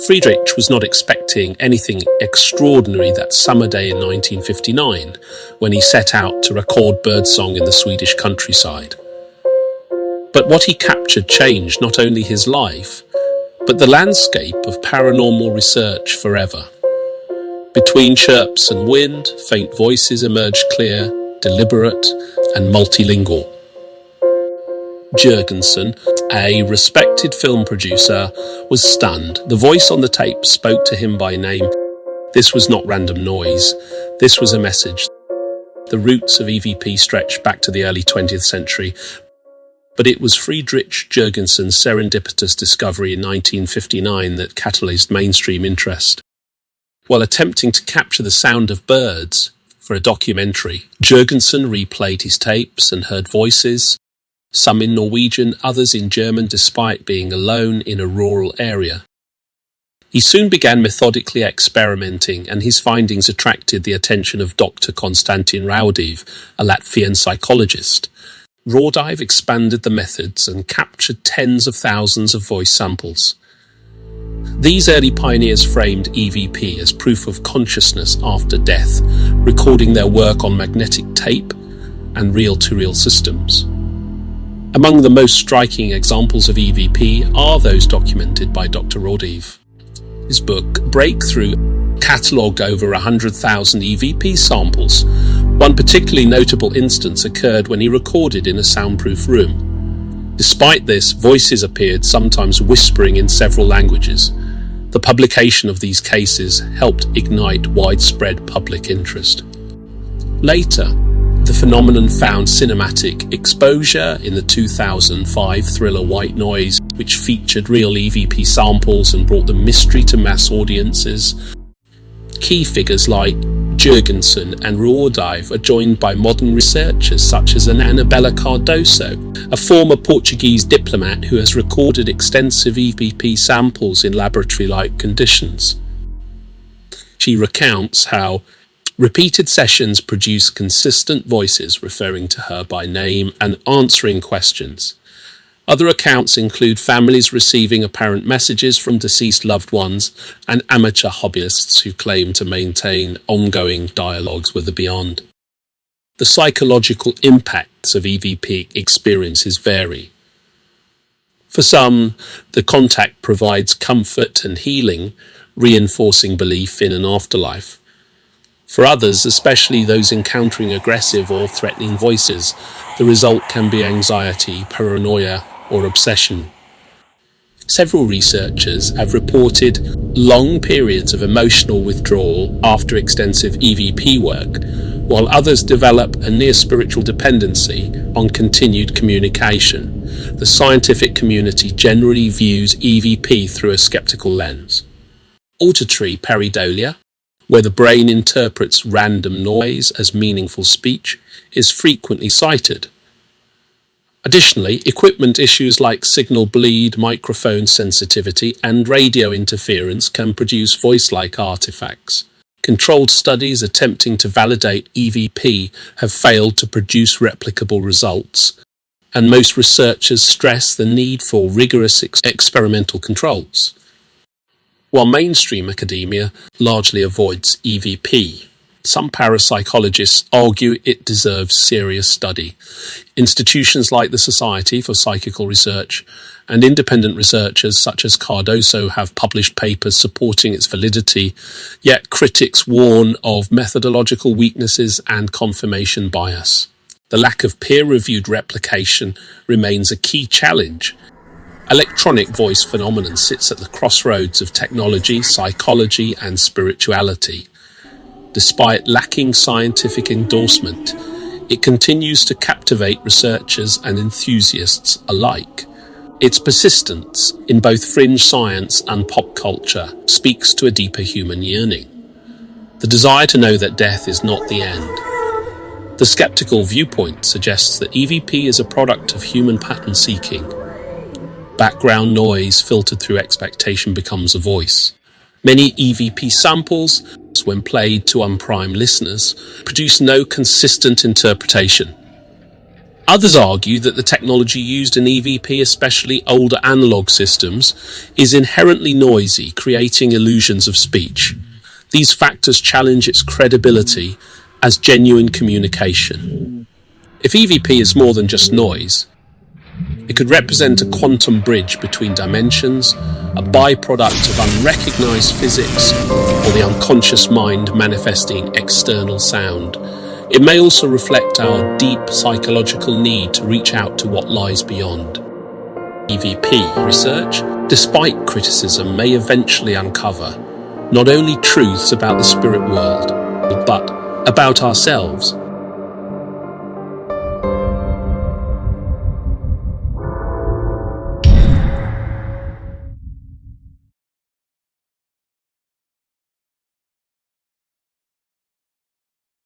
Friedrich was not expecting anything extraordinary that summer day in 1959 when he set out to record birdsong in the Swedish countryside. But what he captured changed not only his life, but the landscape of paranormal research forever. Between chirps and wind, faint voices emerged clear, deliberate, and multilingual. Jürgenson, a respected film producer, was stunned. The voice on the tape spoke to him by name. This was not random noise. This was a message. The roots of EVP stretched back to the early 20th century, but it was Friedrich Jürgenson's serendipitous discovery in 1959 that catalyzed mainstream interest. While attempting to capture the sound of birds for a documentary, Jürgenson replayed his tapes and heard voices, some in Norwegian, others in German, despite being alone in a rural area. He soon began methodically experimenting, and his findings attracted the attention of Dr. Konstantin Raudive, a Latvian psychologist. Raudive expanded the methods and captured tens of thousands of voice samples. These early pioneers framed EVP as proof of consciousness after death, recording their work on magnetic tape and reel-to-reel systems. Among the most striking examples of EVP are those documented by Dr. Raudive. His book, Breakthrough, catalogued over 100,000 EVP samples. One particularly notable instance occurred when he recorded in a soundproof room. Despite this, voices appeared, sometimes whispering in several languages. The publication of these cases helped ignite widespread public interest. Later, the phenomenon found cinematic exposure in the 2005 thriller White Noise, which featured real EVP samples and brought the mystery to mass audiences. Key figures like Jürgenson and Raudive are joined by modern researchers such as Annabella Cardoso, a former Portuguese diplomat who has recorded extensive EVP samples in laboratory-like conditions. She recounts how repeated sessions produce consistent voices referring to her by name and answering questions. Other accounts include families receiving apparent messages from deceased loved ones and amateur hobbyists who claim to maintain ongoing dialogues with the beyond. The psychological impacts of EVP experiences vary. For some, the contact provides comfort and healing, reinforcing belief in an afterlife. For others, especially those encountering aggressive or threatening voices, the result can be anxiety, paranoia, or obsession. Several researchers have reported long periods of emotional withdrawal after extensive EVP work, while others develop a near-spiritual dependency on continued communication. The scientific community generally views EVP through a skeptical lens. Auditory pareidolia, where the brain interprets random noise as meaningful speech, is frequently cited. Additionally, equipment issues like signal bleed, microphone sensitivity, and radio interference can produce voice-like artifacts. Controlled studies attempting to validate EVP have failed to produce replicable results, and most researchers stress the need for rigorous experimental controls. While mainstream academia largely avoids EVP, some parapsychologists argue it deserves serious study. Institutions like the Society for Psychical Research and independent researchers such as Cardoso have published papers supporting its validity, yet critics warn of methodological weaknesses and confirmation bias. The lack of peer-reviewed replication remains a key challenge. Electronic voice phenomenon sits at the crossroads of technology, psychology, and spirituality. Despite lacking scientific endorsement, it continues to captivate researchers and enthusiasts alike. Its persistence in both fringe science and pop culture speaks to a deeper human yearning, the desire to know that death is not the end. The skeptical viewpoint suggests that EVP is a product of human pattern seeking. Background noise filtered through expectation becomes a voice. Many EVP samples, when played to unprimed listeners, produce no consistent interpretation. Others argue that the technology used in EVP, especially older analog systems, is inherently noisy, creating illusions of speech. These factors challenge its credibility as genuine communication. If EVP is more than just noise, it could represent a quantum bridge between dimensions, a byproduct of unrecognized physics, or the unconscious mind manifesting external sound. It may also reflect our deep psychological need to reach out to what lies beyond. EVP research, despite criticism, may eventually uncover not only truths about the spirit world, but about ourselves.